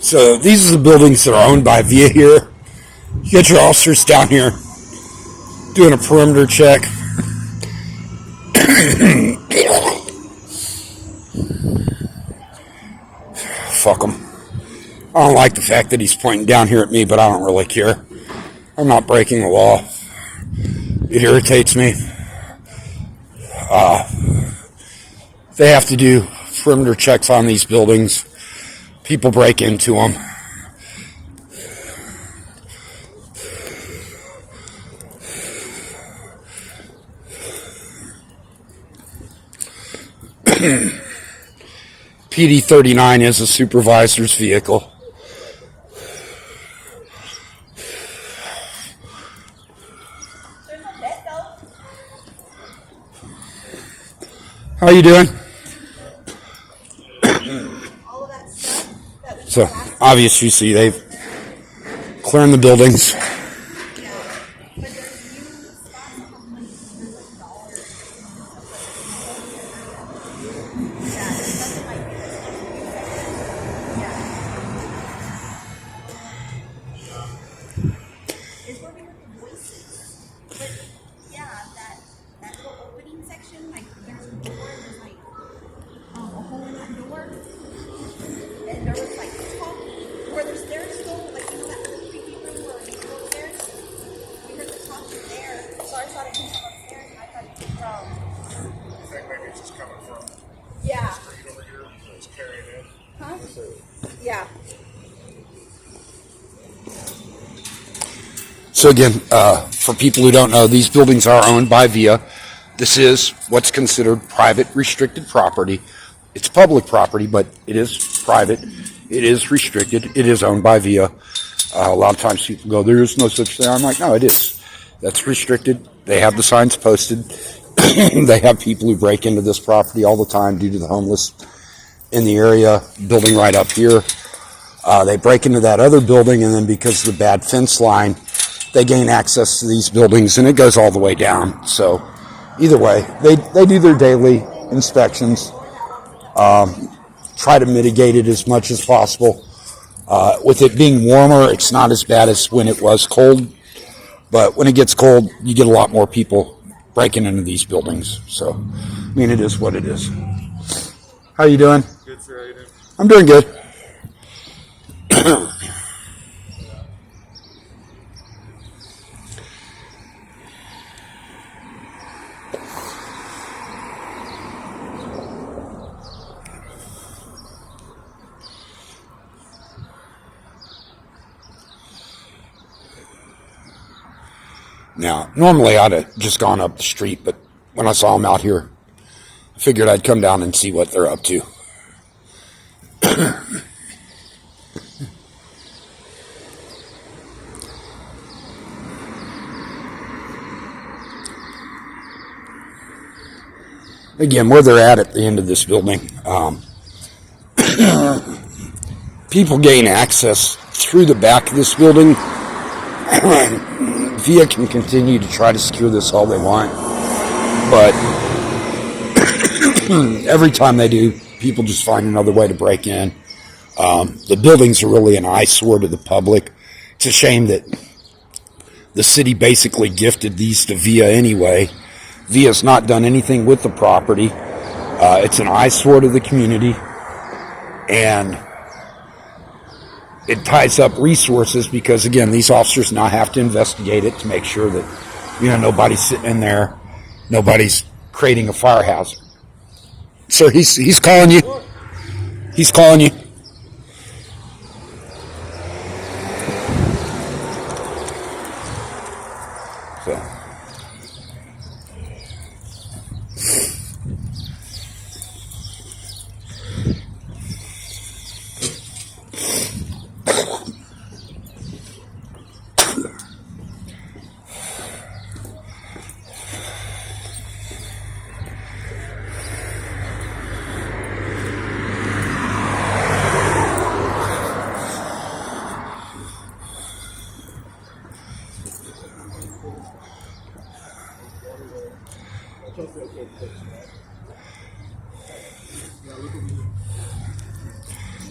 So these are the buildings that are owned by VIA here. You get your officers down here doing a perimeter check. Fuck him. I don't like the fact that he's pointing down here at me, but I don't really care. I'm not breaking the law. It irritates me. They have to do perimeter checks on these buildings. People break into them. PD 39 is a supervisor's vehicle. How are you doing? So, obviously, you see they've clearing the buildings. So again, for people who don't know, these buildings are owned by VIA. This is what's considered private restricted property. It's public property, but it is private. It is restricted. It is owned by VIA. A lot of times people go, there is no such thing. I'm like, no, it is. That's restricted. They have the signs posted. They have people who break into this property all the time due to the homeless in the area, building right up here. They break into that other building, and then because of the bad fence line, they gain access to these buildings, and it goes all the way down. So either way, they do their daily inspections, try to mitigate it as much as possible. With it being warmer, it's not as bad as when it was cold. But when it gets cold, you get a lot more people breaking into these buildings. So, I mean, it is what it is. How you doing? Good, sir. How you doing? I'm doing good. Now, normally I'd have just gone up the street, but when I saw them out here, I figured I'd come down and see what they're up to. Again, where they're at the end of this building, people gain access through the back of this building. VIA can continue to try to secure this all they want, but every time they do, people just find another way to break in. The buildings are really an eyesore to the public. It's a shame that the city basically gifted these to VIA anyway. VIA's not done anything with the property. It's an eyesore to the community, and it ties up resources because, again, these officers now have to investigate it to make sure that, nobody's sitting in there, nobody's creating a fire hazard. Sir, he's calling you. He's calling you. So.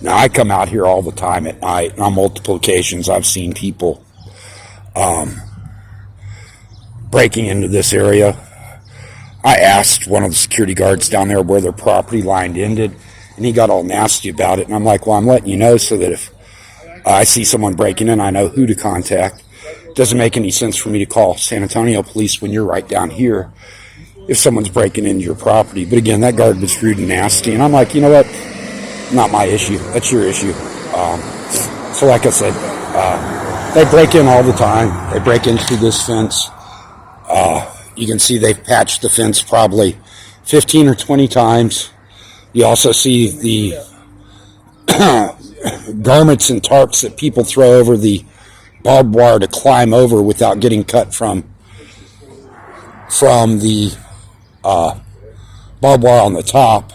Now, I come out here all the time at night, and on multiple occasions I've seen people breaking into this area. I asked one of the security guards down there where their property line ended, and he got all nasty about it. And I'm like, well, I'm letting you know so that if I see someone breaking in, I know who to contact. It doesn't make any sense for me to call San Antonio police when you're right down here if someone's breaking into your property. But again, that guard was rude and nasty, and I'm like, you know what? Not my issue. That's your issue. So like I said, they break in all the time. They break in through this fence. You can see they've patched the fence probably 15 or 20 times. You also see the garments and tarps that people throw over the barbed wire to climb over without getting cut from the barbed wire on the top.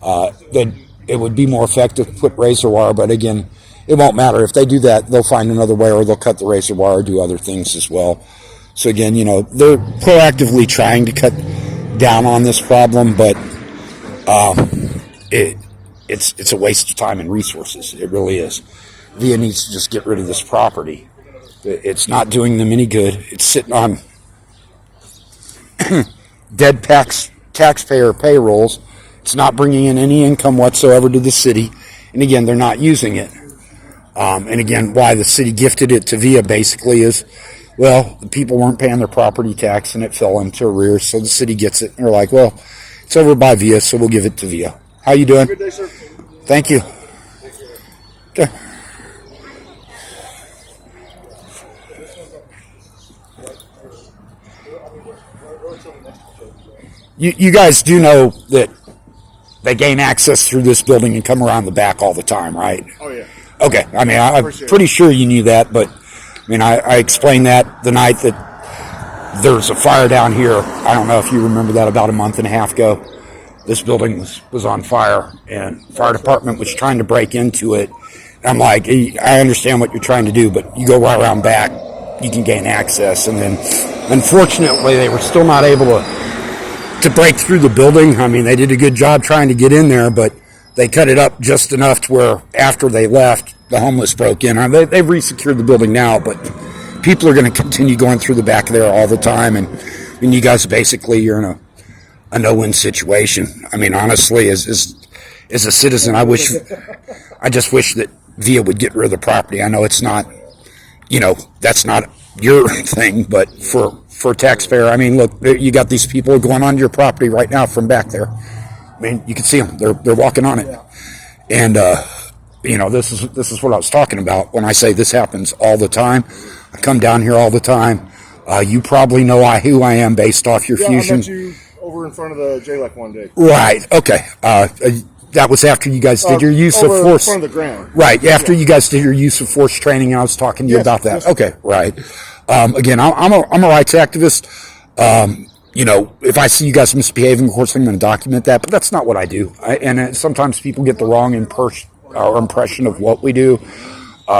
That it would be more effective to put razor wire, but again, it won't matter. If they do that, they'll find another way, or they'll cut the razor wire or do other things as well. So again, you know, they're proactively trying to cut down on this problem, but it's a waste of time and resources. It really is. VIA needs to just get rid of this property. It's not doing them any good. It's sitting on dead taxpayer payrolls. It's not bringing in any income whatsoever to the city. And again, they're not using it. And again, why the city gifted it to VIA basically is, well, the people weren't paying their property tax and it fell into arrears, so the city gets it. And they're like, well, it's over by VIA, so we'll give it to VIA. How you doing? Good day, sir. Thank you. Okay. You guys do know that they gain access through this building and come around the back all the time, right? Oh, yeah. Okay. I mean, I'm pretty sure you knew that, but I mean, I explained that the night that there's a fire down here. I don't know if you remember that, about a month and a half ago. This building was on fire, and the fire department was trying to break into it. I'm like, I understand what you're trying to do, but you go right around back, you can gain access. And then, unfortunately, they were still not able to break through the building. I mean, they did a good job trying to get in there, but they cut it up just enough to where after they left, the homeless broke in. They've resecured the building now, but people are going to continue going through the back there all the time. And I mean, you guys basically, you're in a no-win situation. I mean, honestly, as a citizen, I just wish that VIA would get rid of the property. I know it's not, you know, that's not your thing, but for a taxpayer, I mean, look, you got these people going onto your property right now from back there. I mean, you can see them; they're walking on it, and you know, this is what I was talking about when I say this happens all the time. I come down here all the time. You probably know who I am based off your fusion. I met you over in front of the JLEC one day. Right. Okay. That was after you guys did your use of force. In front of the ground. Right. After you guys did your use of force training, I was talking to you about that. Yes. Okay. Right. Again, I'm a rights activist. You know, if I see you guys misbehaving, of course, I'm going to document that. But that's not what I do. Sometimes people get the wrong impression of what we do.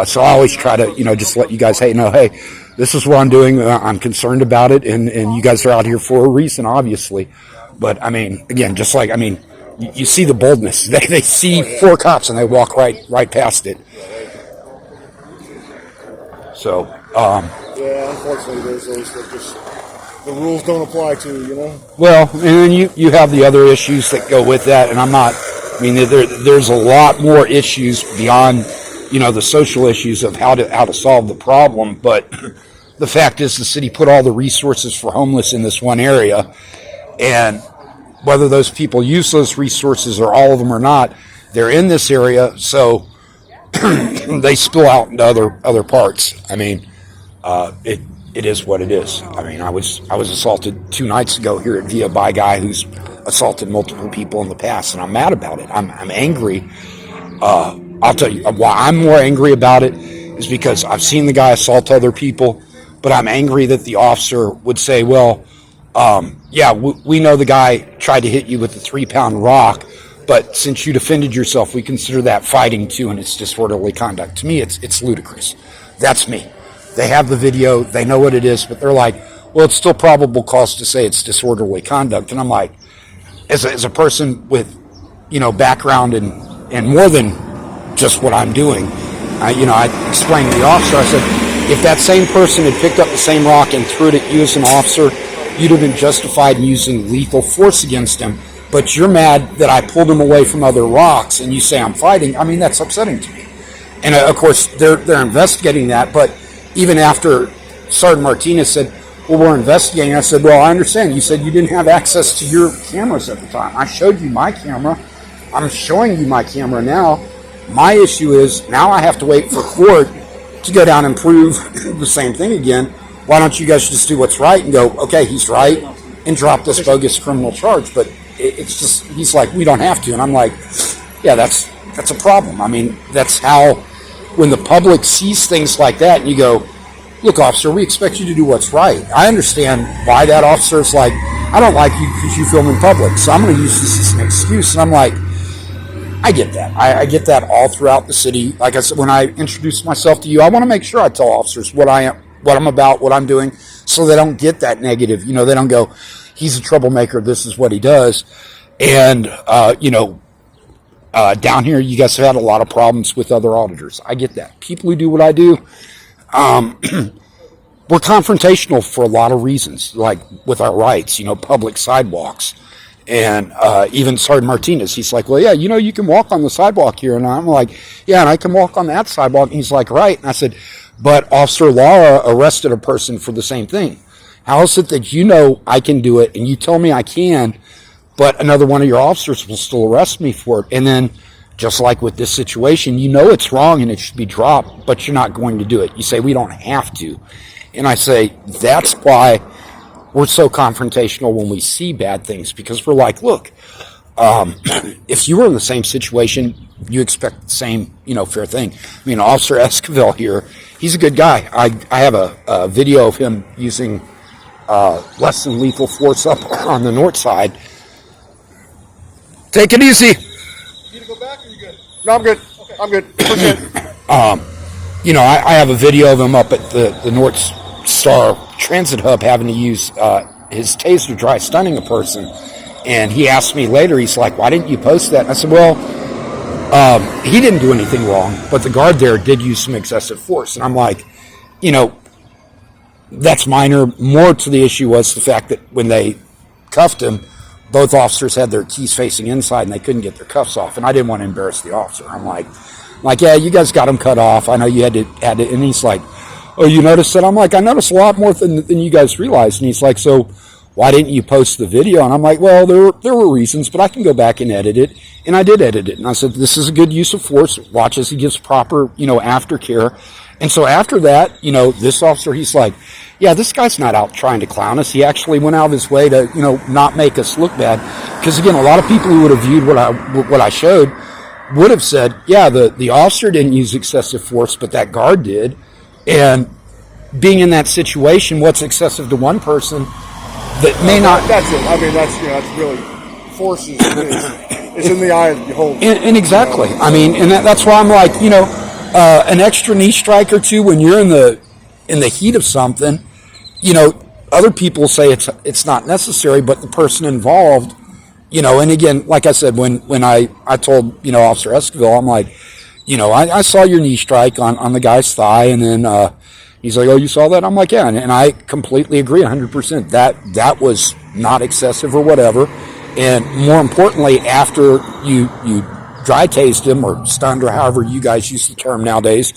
So I always try to, you know, just let you guys know, hey, this is what I'm doing. I'm concerned about it, and you guys are out here for a reason, obviously. But I mean, again, just like, I mean, you see the boldness. They see four cops and they walk right past it. So, yeah, unfortunately, there's those that just the rules don't apply to, you know. Well, and then you have the other issues that go with that, and I'm not. I mean, there's a lot more issues beyond, you know, the social issues of how to solve the problem. But the fact is, the city put all the resources for homeless in this one area, and whether those people use those resources or all of them or not, they're in this area, so they spill out into other parts. I mean, it is what it is. I mean, I was assaulted 2 nights ago here at VIA by a guy who's assaulted multiple people in the past, and I'm mad about it. I'm angry. I'll tell you why I'm more angry about it is because I've seen the guy assault other people, but I'm angry that the officer would say, well, yeah, we know the guy tried to hit you with a 3-pound rock, but since you defended yourself, we consider that fighting too, and it's disorderly conduct. To me, it's ludicrous. That's me. They have the video, they know what it is, but they're like, well, it's still probable cause to say it's disorderly conduct. And I'm like, as a person with, you know, background and more than just what I'm doing. I explained to the officer, I said, if that same person had picked up the same rock and threw it at you as an officer, you'd have been justified in using lethal force against him. But you're mad that I pulled him away from other rocks and you say I'm fighting. I mean, that's upsetting to me. And of course, they're investigating that. But even after Sergeant Martinez said, well, we're investigating, I said, well, I understand. You said you didn't have access to your cameras at the time. I showed you my camera. I'm showing you my camera now. My issue is now I have to wait for court to go down and prove the same thing again. Why don't you guys just do what's right and go, okay, he's right, and drop this bogus criminal charge? But it's just, he's like, we don't have to. And I'm like, yeah, that's a problem. I mean, that's how, when the public sees things like that and you go, look, officer, we expect you to do what's right. I understand why that officer is like, I don't like you because you film in public, so I'm going to use this as an excuse. And I'm like, I get that. I get that all throughout the city. Like I said, when I introduce myself to you, I want to make sure I tell officers what I am, what I'm about, what I'm doing, so they don't get that negative. They don't go, he's a troublemaker, this is what he does. And, down here, you guys have had a lot of problems with other auditors. I get that. People who do what I do, we're confrontational for a lot of reasons, like with our rights, public sidewalks. And even Sergeant Martinez, he's like, well, yeah, you can walk on the sidewalk here. And I'm like, yeah, and I can walk on that sidewalk. And he's like, right. And I said, but Officer Lara arrested a person for the same thing. How is it that I can do it and you tell me I can, but another one of your officers will still arrest me for it? And then, just like with this situation, it's wrong and it should be dropped, but you're not going to do it. You say, we don't have to. And I say, that's why we're so confrontational when we see bad things, because we're like, look, if you were in the same situation, you expect the same, fair thing. I mean, Officer Esquivels here, he's a good guy. I have a video of him using less than lethal force up on the north side. Take it easy. You need to go back, or are you good? No, I'm good. Okay. I'm good. Appreciate it. I have a video of him up at the North Star Transit Hub having to use his taser dry stunning a person. And he asked me later, he's like, why didn't you post that? And I said, well, he didn't do anything wrong, but the guard there did use some excessive force. And I'm like, that's minor. More to the issue was the fact that when they cuffed him, both officers had their keys facing inside and they couldn't get their cuffs off. And I didn't want to embarrass the officer. I'm like, yeah, you guys got him cut off. I know you had to, and he's like, oh, you noticed that? I'm like, I noticed a lot more than you guys realized. And he's like, so why didn't you post the video? And I'm like, well, there were reasons, but I can go back and edit it. And I did edit it. And I said, this is a good use of force. Watch as he gives proper, aftercare. And so after that, this officer, he's like, yeah, this guy's not out trying to clown us. He actually went out of his way to, not make us look bad. Because again, a lot of people who would have viewed what I showed would have said, yeah, the officer didn't use excessive force, but that guard did. And being in that situation, what's excessive to one person that may not. That's it. I mean, that's really force is in the eye of the beholder. And exactly. I mean, and that's why I'm like, an extra knee strike or two when you're in the heat of something. Other people say it's not necessary, but the person involved, and again, like I said, when I told, Officer Esquivels, I'm like, I saw your knee strike on the guy's thigh, and then he's like, oh, you saw that? I'm like, yeah, and I completely agree 100%. That was not excessive or whatever. And more importantly, after you dry tased him or stunned or however you guys use the term nowadays,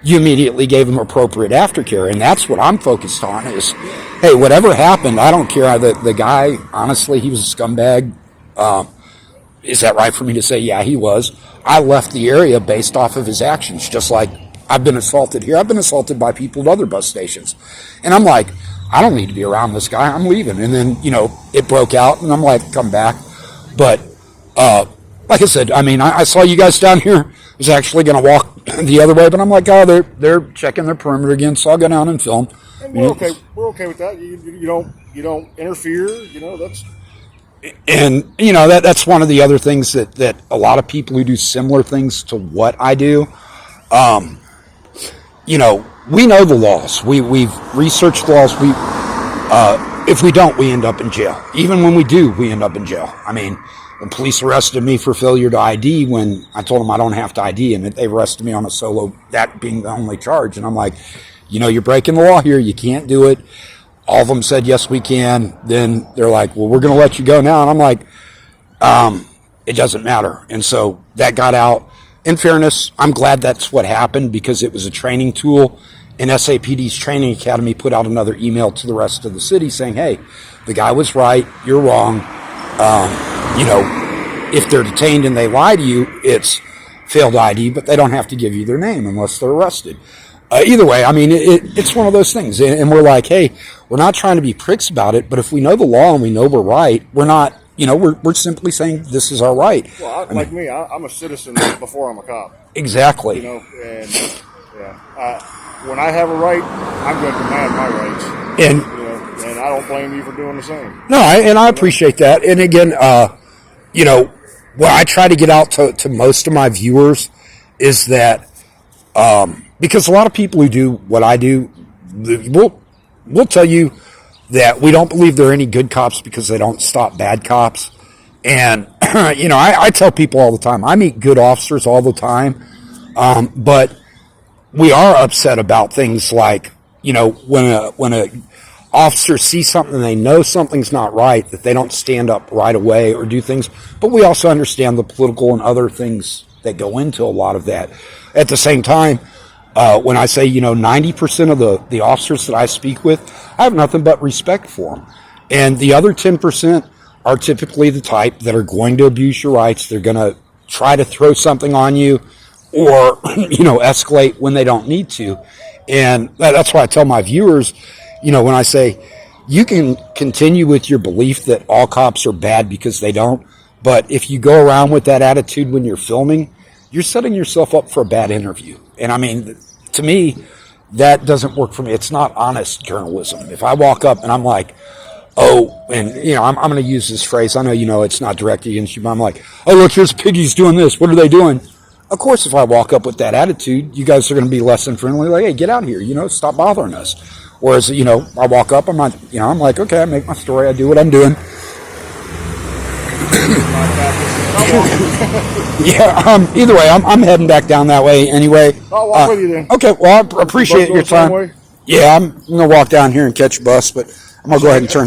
you immediately gave him appropriate aftercare. And that's what I'm focused on is, hey, whatever happened, I don't care. The guy, honestly, he was a scumbag. Is that right for me to say? Yeah, he was. I left the area based off of his actions, just like I've been assaulted here. I've been assaulted by people at other bus stations. And I'm like, I don't need to be around this guy. I'm leaving. And then, it broke out, and I'm like, come back. But like I said, I mean, I saw you guys down here. I was actually going to walk the other way, but I'm like, oh, they're checking their perimeter again, so I'll go down and film. And we're okay. We're okay with that. You don't interfere. That's. And that's one of the other things that a lot of people who do similar things to what I do, we know the laws. We've researched the laws. If we don't, we end up in jail. Even when we do, we end up in jail. I mean, The police arrested me for failure to ID when I told them I don't have to ID, and they arrested me on a solo, that being the only charge. And I'm like, you're breaking the law here. You can't do it. All of them said, yes, we can. Then they're like, well, we're going to let you go now. And I'm like, it doesn't matter. And so that got out. In fairness, I'm glad that's what happened because it was a training tool. And SAPD's training academy put out another email to the rest of the city saying, hey, the guy was right. You're wrong. If they're detained and they lie to you, it's failed ID, but they don't have to give you their name unless they're arrested. Either way, I mean, it's one of those things. And we're like, hey, we're not trying to be pricks about it, but if we know the law and we know we're right, we're not, we're simply saying this is our right. Well, I'm a citizen before I'm a cop. Exactly. And when I have a right, I'm going to demand my rights. And I don't blame you for doing the same. No, I appreciate that. And again, what I try to get out to most of my viewers is that, because a lot of people who do what I do, we'll tell you that we don't believe there are any good cops because they don't stop bad cops. And, I tell people all the time, I meet good officers all the time. But we are upset about things like, when a officer sees something and they know something's not right, that they don't stand up right away or do things. But we also understand the political and other things that go into a lot of that. At the same time, when I say, 90% of the officers that I speak with, I have nothing but respect for them. And the other 10% are typically the type that are going to abuse your rights. They're going to try to throw something on you or, escalate when they don't need to. And that's why I tell my viewers, when I say you can continue with your belief that all cops are bad because they don't, but if you go around with that attitude when you're filming, you're setting yourself up for a bad interview. And I mean, to me, that doesn't work for me. It's not honest journalism. If I walk up and I'm like, oh, and I'm going to use this phrase. I know, it's not directed against you, but I'm like, oh, look, here's piggies doing this. What are they doing? Of course, if I walk up with that attitude, you guys are going to be less than friendly. Like, hey, get out here, stop bothering us. Whereas, I walk up, I'm not, I'm like, okay, I make my story, I do what I'm doing. Either way, I'm heading back down that way anyway. I'll walk with you then. Okay, well, I appreciate your time. Yeah, I'm going to walk down here and catch a bus, but I'm going to go ahead and turn